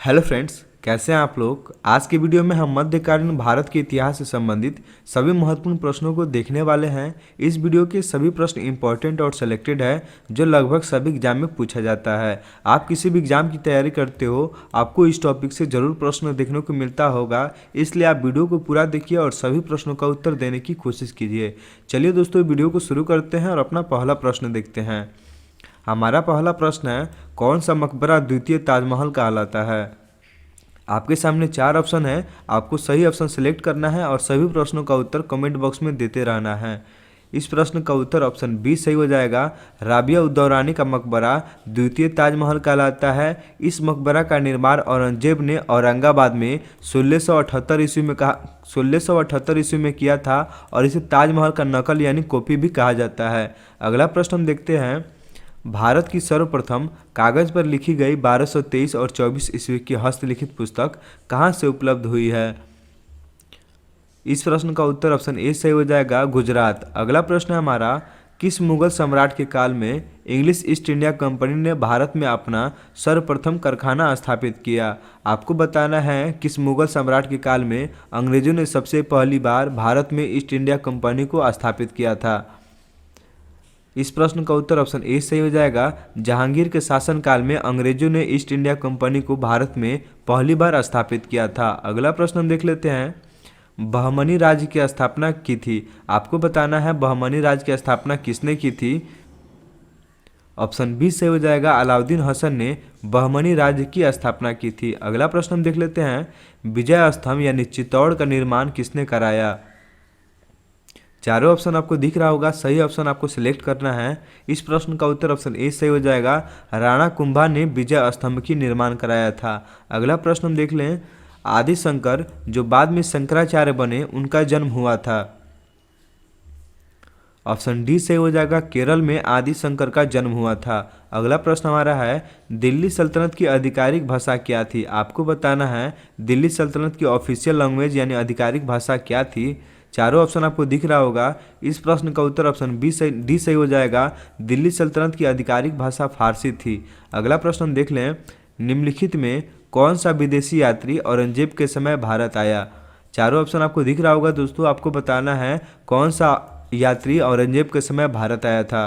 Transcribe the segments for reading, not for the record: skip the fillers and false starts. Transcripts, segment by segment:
Hello friends, कैसे हैं आप लोग। आज के वीडियो में हम मध्यकालीन भारत के इतिहास से संबंधित सभी महत्वपूर्ण प्रश्नों को देखने वाले हैं। इस वीडियो के सभी प्रश्न इंपॉर्टेंट और सिलेक्टेड है जो लगभग सभी एग्जाम में पूछा जाता है। आप किसी भी एग्जाम की तैयारी करते हो, आपको इस टॉपिक से जरूर प्रश्न देखने को मिलता होगा, इसलिए आप वीडियो को पूरा देखिए और सभी प्रश्नों का उत्तर देने की कोशिश कीजिए। चलिए दोस्तों, वीडियो को शुरू करते हैं और अपना पहला प्रश्न देखते हैं। हमारा पहला प्रश्न है, कौन सा मकबरा द्वितीय ताजमहल कहलाता है। आपके सामने 4 ऑप्शन है, आपको सही ऑप्शन सिलेक्ट करना है और सभी प्रश्नों का उत्तर कमेंट बॉक्स में देते रहना है। इस प्रश्न का उत्तर ऑप्शन बी सही हो जाएगा। राबिया उद्दौरानी का मकबरा द्वितीय ताजमहल कहलाता है। इस मकबरा का निर्माण औरंगजेब ने औरंगाबाद में 1678 ईस्वी में किया था और इसे ताजमहल का नकल यानी कॉपी भी कहा जाता है। अगला प्रश्न हम देखते हैं, भारत की सर्वप्रथम कागज पर लिखी गई 1223 और 24 ईस्वी की हस्तलिखित पुस्तक कहाँ से उपलब्ध हुई है। इस प्रश्न का उत्तर ऑप्शन ए सही हो जाएगा, गुजरात। अगला प्रश्न है हमारा, किस मुगल सम्राट के काल में इंग्लिश ईस्ट इंडिया कंपनी ने भारत में अपना सर्वप्रथम कारखाना स्थापित किया। आपको बताना है किस मुगल सम्राट के काल में अंग्रेजों ने सबसे पहली बार भारत में ईस्ट इंडिया कंपनी को स्थापित किया था। इस प्रश्न का उत्तर ऑप्शन ए सही हो जाएगा। जहांगीर के शासनकाल में अंग्रेजों ने ईस्ट इंडिया कंपनी को भारत में पहली बार स्थापित किया था। अगला प्रश्न हम देख लेते हैं, बहमनी राज्य की स्थापना की थी। आपको बताना है बहमनी राज्य की स्थापना किसने की थी। ऑप्शन बी सही हो जाएगा, अलाउद्दीन हसन ने बहमनी राज्य की स्थापना की थी। अगला प्रश्न हम देख लेते हैं, विजय स्तंभ यानी चित्तौड़ का निर्माण किसने कराया। चारों ऑप्शन आपको दिख रहा होगा, सही ऑप्शन आपको सिलेक्ट करना है। इस प्रश्न का उत्तर ऑप्शन ए सही हो जाएगा, राणा कुंभा ने विजय स्तंभ की निर्माण कराया था। अगला प्रश्न हम देख लें, आदि शंकर जो बाद में शंकराचार्य बने उनका जन्म हुआ था। ऑप्शन डी सही हो जाएगा, केरल में आदि शंकर का जन्म हुआ था। अगला प्रश्न हमारा है, दिल्ली सल्तनत की आधिकारिक भाषा क्या थी। आपको बताना है दिल्ली सल्तनत की ऑफिशियल लैंग्वेज यानी आधिकारिक भाषा क्या थी। चारों ऑप्शन आपको दिख रहा होगा। इस प्रश्न का उत्तर ऑप्शन डी सही हो जाएगा, दिल्ली सल्तनत की आधिकारिक भाषा फारसी थी। अगला प्रश्न हम देख लें, निम्नलिखित में कौन सा विदेशी यात्री औरंगजेब के समय भारत आया। चारों ऑप्शन आपको दिख रहा होगा दोस्तों, आपको बताना है कौन सा यात्री औरंगजेब के समय भारत आया था।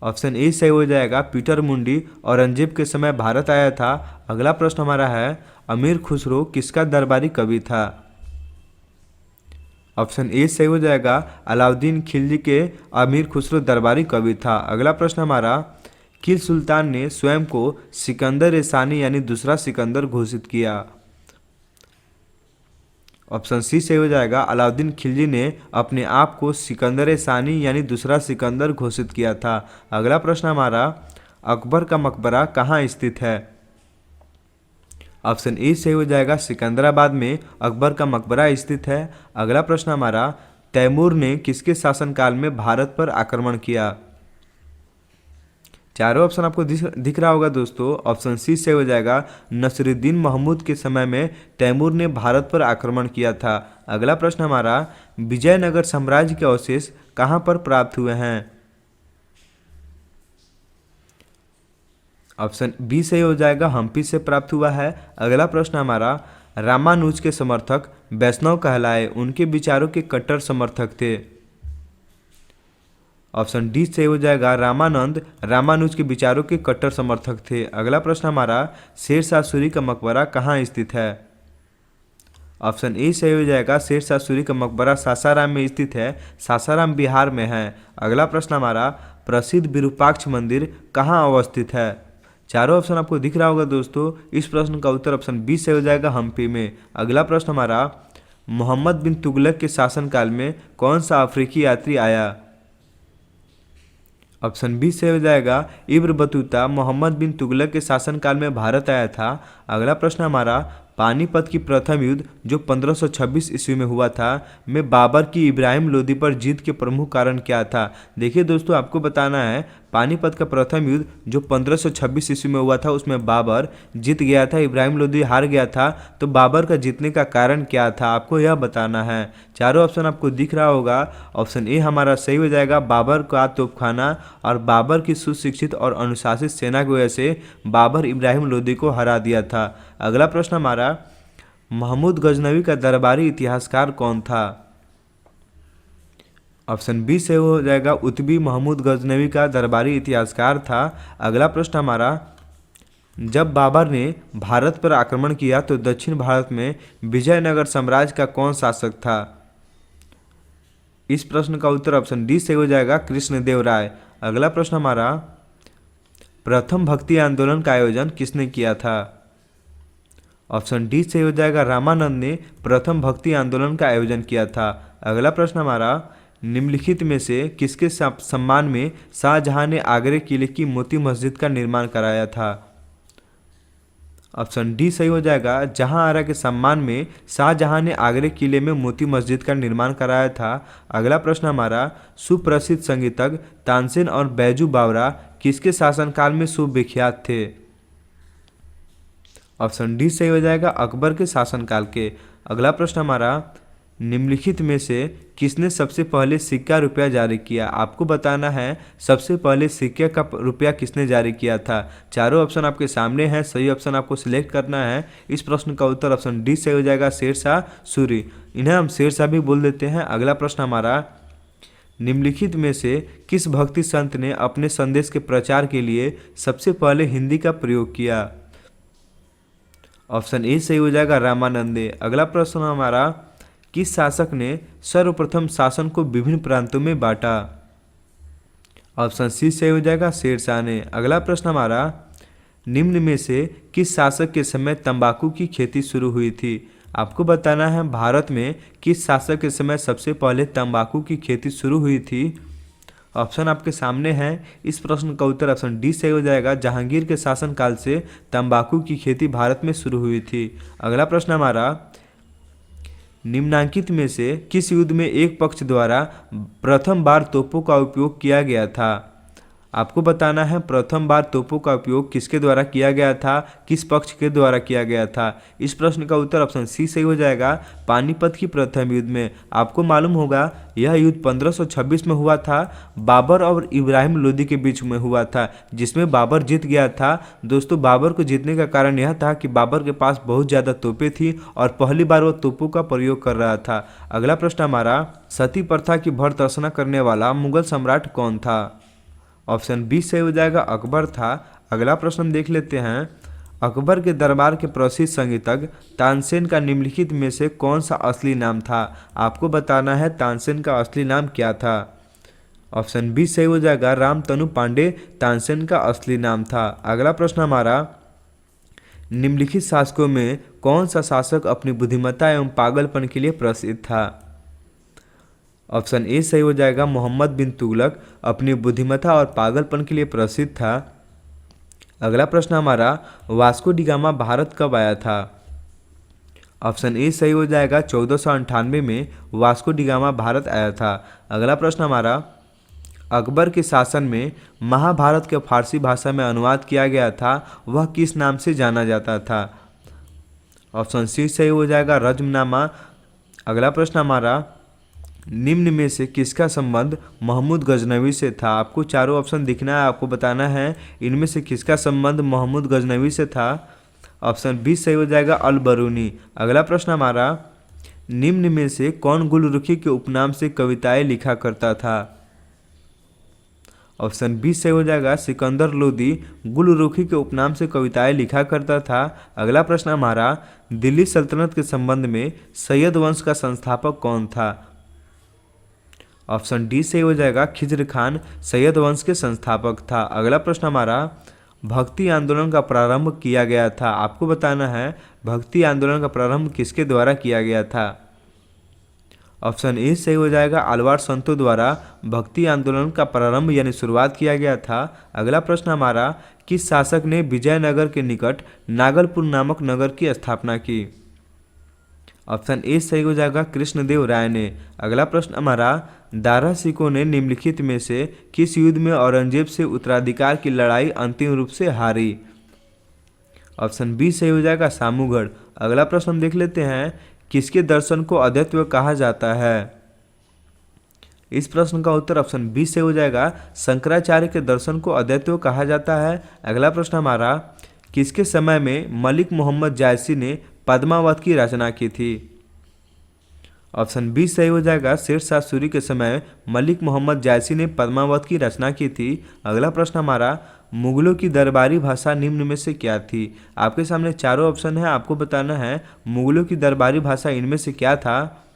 ऑप्शन ए सही हो जाएगा, पीटर मुंडी औरंगजेब के समय भारत आया था। अगला प्रश्न हमारा है, अमीर खुसरो किसका दरबारी कवि था। ऑप्शन ए सही हो जाएगा, अलाउद्दीन खिलजी के अमीर खुसरो दरबारी कवि था। अगला प्रश्न हमारा, किस सुल्तान ने स्वयं को सिकंदर सानी यानी दूसरा सिकंदर घोषित किया। ऑप्शन सी सही हो जाएगा, अलाउद्दीन खिलजी ने अपने आप को सिकंदर सानी यानी दूसरा सिकंदर घोषित किया था। अगला प्रश्न हमारा, अकबर का मकबरा कहाँ स्थित है। ऑप्शन ए सही हो जाएगा, सिकंदराबाद में अकबर का मकबरा स्थित है। अगला प्रश्न हमारा, तैमूर ने किसके शासनकाल में भारत पर आक्रमण किया। चारों ऑप्शन आपको दिख रहा होगा दोस्तों, ऑप्शन सी सही हो जाएगा, नसरुद्दीन महमूद के समय में तैमूर ने भारत पर आक्रमण किया था। अगला प्रश्न हमारा, विजयनगर साम्राज्य के अवशेष कहाँ पर प्राप्त हुए हैं। ऑप्शन बी सही हो जाएगा, हम्पी से प्राप्त हुआ है। अगला प्रश्न हमारा, रामानुज के समर्थक वैष्णव कहलाए, उनके विचारों के कट्टर समर्थक थे। ऑप्शन डी सही हो जाएगा, रामानंद रामानुज के विचारों के कट्टर समर्थक थे। अगला प्रश्न हमारा, शेरशाह सूरी का मकबरा कहाँ स्थित है। ऑप्शन ए सही हो जाएगा, शेरशाह सूरी का मकबरा सासाराम में स्थित है, सासाराम बिहार में है। अगला प्रश्न हमारा, प्रसिद्ध विरूपाक्ष मंदिर कहाँ अवस्थित है। चारों ऑप्शन आपको दिख रहा होगा दोस्तों, इस प्रश्न का उत्तर ऑप्शन बी सही हो जाएगा, हम्पी में। अगला प्रश्न हमारा, मोहम्मद बिन तुगलक के शासनकाल में कौन सा अफ्रीकी यात्री आया। ऑप्शन बी से हो जाएगा, इब्न बतूता मोहम्मद बिन तुगलक के शासनकाल में भारत आया था। अगला प्रश्न हमारा, पानीपत की प्रथम युद्ध जो 1526 ईस्वी में हुआ था में बाबर की इब्राहिम लोदी पर जीत के प्रमुख कारण क्या था। देखिए दोस्तों, आपको बताना है पानीपत का प्रथम युद्ध जो 1526 ईस्वी में हुआ था उसमें बाबर जीत गया था, इब्राहिम लोदी हार गया था। तो बाबर का जीतने का कारण क्या था, आपको यह बताना है। चारों ऑप्शन आपको दिख रहा होगा। ऑप्शन ए हमारा सही हो जाएगा, बाबर का तोपखाना और बाबर की सुशिक्षित और अनुशासित सेना की वजह से बाबर इब्राहिम लोदी को हरा दिया था। अगला प्रश्न हमारा, महमूद गजनवी का दरबारी इतिहासकार कौन था। ऑप्शन बी से हो जाएगा, उतबी महमूद गजनवी का दरबारी इतिहासकार था। अगला प्रश्न हमारा, जब बाबर ने भारत पर आक्रमण किया तो दक्षिण भारत में विजयनगर साम्राज्य का कौन शासक था। इस प्रश्न का उत्तर ऑप्शन डी से हो जाएगा, कृष्णदेव राय। अगला प्रश्न हमारा, प्रथम भक्ति आंदोलन का आयोजन किसने किया था। ऑप्शन डी से हो जाएगा, रामानंद ने प्रथम भक्ति आंदोलन का आयोजन किया था। अगला प्रश्न हमारा, निम्नलिखित में से किसके सम्मान में शाहजहां ने आगरे किले की मोती मस्जिद का निर्माण कराया था। ऑप्शन डी सही हो जाएगा, जहां आरा के सम्मान में शाहजहां ने आगरे किले में मोती मस्जिद का निर्माण कराया था। अगला प्रश्न हमारा, सुप्रसिद्ध संगीतज्ञ तानसेन और बैजू बावरा किसके शासनकाल में सुविख्यात थे। ऑप्शन डी सही हो जाएगा, अकबर के शासनकाल के। अगला प्रश्न हमारा, निम्नलिखित में से किसने सबसे पहले सिक्का रुपया जारी किया। आपको बताना है सबसे पहले सिक्के का रुपया किसने जारी किया था। चारों ऑप्शन आपके सामने हैं, सही ऑप्शन आपको सिलेक्ट करना है। इस प्रश्न का उत्तर ऑप्शन डी से हो जाएगा, शेरशाह सूरी। इन्हें हम शेरशाह भी बोल देते हैं। अगला प्रश्न हमारा, निम्नलिखित में से किस भक्ति संत ने अपने संदेश के प्रचार के लिए सबसे पहले हिंदी का प्रयोग किया। ऑप्शन ए सही हो जाएगा, रामानंदे। अगला प्रश्न हमारा, किस शासक ने सर्वप्रथम शासन को विभिन्न प्रांतों में बांटा। ऑप्शन सी सही हो जाएगा, शेरशाह ने। अगला प्रश्न हमारा, निम्न में से किस शासक के समय तंबाकू की खेती शुरू हुई थी। आपको बताना है भारत में किस शासक के समय सबसे पहले तंबाकू की खेती शुरू हुई थी। ऑप्शन आपके सामने हैं। इस प्रश्न का उत्तर ऑप्शन डी सही हो जाएगा, जहांगीर के शासनकाल से तंबाकू की खेती भारत में शुरू हुई थी। अगला प्रश्न हमारा, निम्नांकित में से किस युद्ध में एक पक्ष द्वारा प्रथम बार तोपों का उपयोग किया गया था। आपको बताना है प्रथम बार तोपों का उपयोग किसके द्वारा किया गया था, किस पक्ष के द्वारा किया गया था। इस प्रश्न का उत्तर ऑप्शन सी सही हो जाएगा, पानीपत की प्रथम युद्ध में। आपको मालूम होगा यह युद्ध 1526 में हुआ था, बाबर और इब्राहिम लोदी के बीच में हुआ था, जिसमें बाबर जीत गया था। दोस्तों, बाबर को जीतने का कारण यह था कि बाबर के पास बहुत ज़्यादा तोपें थी और पहली बार वह तोपों का प्रयोग कर रहा था। अगला प्रश्न हमारा, सती प्रथा की भर्त्सना करने वाला मुगल सम्राट कौन था। ऑप्शन बी सही हो जाएगा, अकबर था। अगला प्रश्न देख लेते हैं, अकबर के दरबार के प्रसिद्ध संगीतज्ञ तानसेन का निम्नलिखित में से कौन सा असली नाम था। आपको बताना है तानसेन का असली नाम क्या था। ऑप्शन बी सही हो जाएगा, रामतनु पांडे तानसेन का असली नाम था। अगला प्रश्न हमारा, निम्नलिखित शासकों में कौन सा शासक अपनी बुद्धिमत्ता एवं पागलपन के लिए प्रसिद्ध था। ऑप्शन ए सही हो जाएगा, मोहम्मद बिन तुगलक अपनी बुद्धिमत्ता और पागलपन के लिए प्रसिद्ध था। अगला प्रश्न हमारा, वास्को डी गामा भारत कब आया था। ऑप्शन ए सही हो जाएगा, 1498 में वास्को डी गामा भारत आया था। अगला प्रश्न हमारा, अकबर के शासन में महाभारत के फारसी भाषा में अनुवाद किया गया था, वह किस नाम से जाना जाता था। ऑप्शन सी सही हो जाएगा, रज्मनामा। अगला प्रश्न हमारा, निम्न में से किसका संबंध महमूद गजनवी से था। आपको चारों ऑप्शन दिखना है, आपको बताना है इनमें से किसका संबंध महमूद गजनवी से था। ऑप्शन बी सही हो जाएगा, अल बरूनी। अगला प्रश्न हमारा, निम्न में से कौन गुलरुखी के उपनाम से कविताएं लिखा करता था। ऑप्शन बी सही हो जाएगा, सिकंदर लोदी गुलरुखी के उपनाम से कविताएं लिखा करता था। अगला प्रश्न हमारा, दिल्ली सल्तनत के संबंध में सैयद वंश का संस्थापक कौन था। ऑप्शन डी सही हो जाएगा, खिज्र खान सैयद वंश के संस्थापक था। अगला प्रश्न हमारा, भक्ति आंदोलन का प्रारंभ किया गया था। आपको बताना है भक्ति आंदोलन का प्रारंभ किसके द्वारा किया गया था। ऑप्शन ए सही हो जाएगा, आलवार संतों द्वारा भक्ति आंदोलन का प्रारंभ यानी शुरुआत किया गया था। अगला प्रश्न हमारा, किस शासक ने विजयनगर के निकट नागलपुर नामक नगर की स्थापना की? ऑप्शन ए सही हो जाएगा, कृष्णदेव राय ने। अगला प्रश्न हमारा, दारा सिकों ने निम्नलिखित में से किस युद्ध में औरंगजेब से उत्तराधिकार की लड़ाई अंतिम रूप से हारी? ऑप्शन बी सही हो जाएगा, सामूगढ़। अगला प्रश्न हम देख लेते हैं, किसके दर्शन को अद्वैत कहा जाता है? इस प्रश्न का उत्तर ऑप्शन बी से हो जाएगा, शंकराचार्य के दर्शन को अद्वैत कहा जाता है। अगला प्रश्न हमारा, किसके समय में मलिक मोहम्मद जायसी ने पद्मावत की रचना की थी? ऑप्शन बी सही हो जाएगा, शेरशाह सूरी के समय मलिक मोहम्मद जायसी ने पद्मावत की रचना की थी। अगला प्रश्न हमारा, मुगलों की दरबारी भाषा निम्न में से क्या थी? आपके सामने चारों ऑप्शन है, आपको बताना है मुगलों की दरबारी भाषा इनमें से क्या था।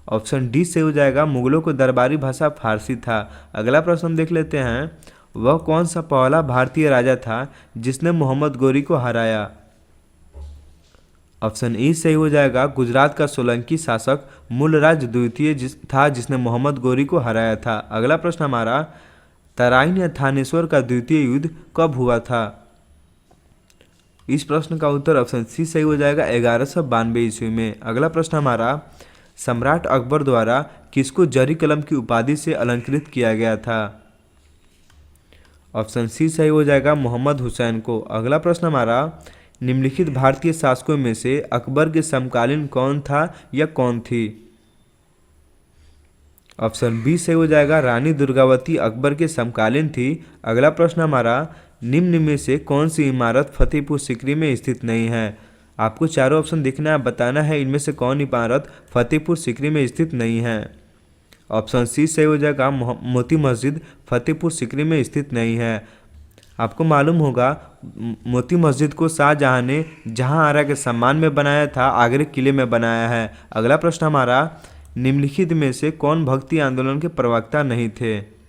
ऑप्शन डी से हो जाएगा, मुगलों को दरबारी भाषा फारसी था। अगला प्रश्न हम देख लेते हैं, वह कौन सा पहला भारतीय राजा था जिसने मोहम्मद गोरी को हराया? ऑप्शन ई सही हो जाएगा, गुजरात का सोलंकी शासक मूलराज द्वितीय जिसने मोहम्मद गोरी को हराया था। अगला प्रश्न हमारा, तराइन या थानेश्वर का द्वितीय युद्ध कब हुआ था? इस प्रश्न का उत्तर ऑप्शन सी सही हो जाएगा, 1192 ईस्वी में। अगला प्रश्न हमारा, सम्राट अकबर द्वारा किसको जरी कलम की उपाधि से अलंकृत किया गया था? ऑप्शन सी सही हो जाएगा, मोहम्मद हुसैन को। अगला प्रश्न हमारा, निम्नलिखित भारतीय शासकों में से अकबर के समकालीन कौन था या कौन थी? ऑप्शन बी सही हो जाएगा, रानी दुर्गावती अकबर के समकालीन थी। अगला प्रश्न हमारा, निम्न में से कौन सी इमारत फतेहपुर सीकरी में स्थित नहीं है? आपको चारों ऑप्शन देखना है, बताना है इनमें से कौन इमारत फतेहपुर सीकरी में स्थित नहीं है। ऑप्शन सी सही हो जाएगा, मोती मस्जिद फतेहपुर सीकरी में स्थित नहीं है। आपको मालूम होगा मोती मस्जिद को शाहजहां ने जहां आरा के सम्मान में बनाया था, आगरे किले में बनाया है। अगला प्रश्न हमारा, निम्नलिखित में से कौन भक्ति आंदोलन के प्रवक्ता नहीं थे?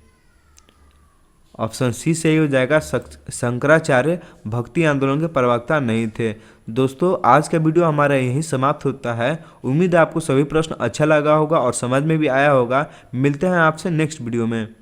ऑप्शन सी सही हो जाएगा, शंकराचार्य भक्ति आंदोलन के प्रवक्ता नहीं थे। दोस्तों, आज का वीडियो हमारा यहीं समाप्त होता है। उम्मीद है आपको सभी प्रश्न अच्छा लगा होगा और समझ में भी आया होगा। मिलते हैं आपसे नेक्स्ट वीडियो में।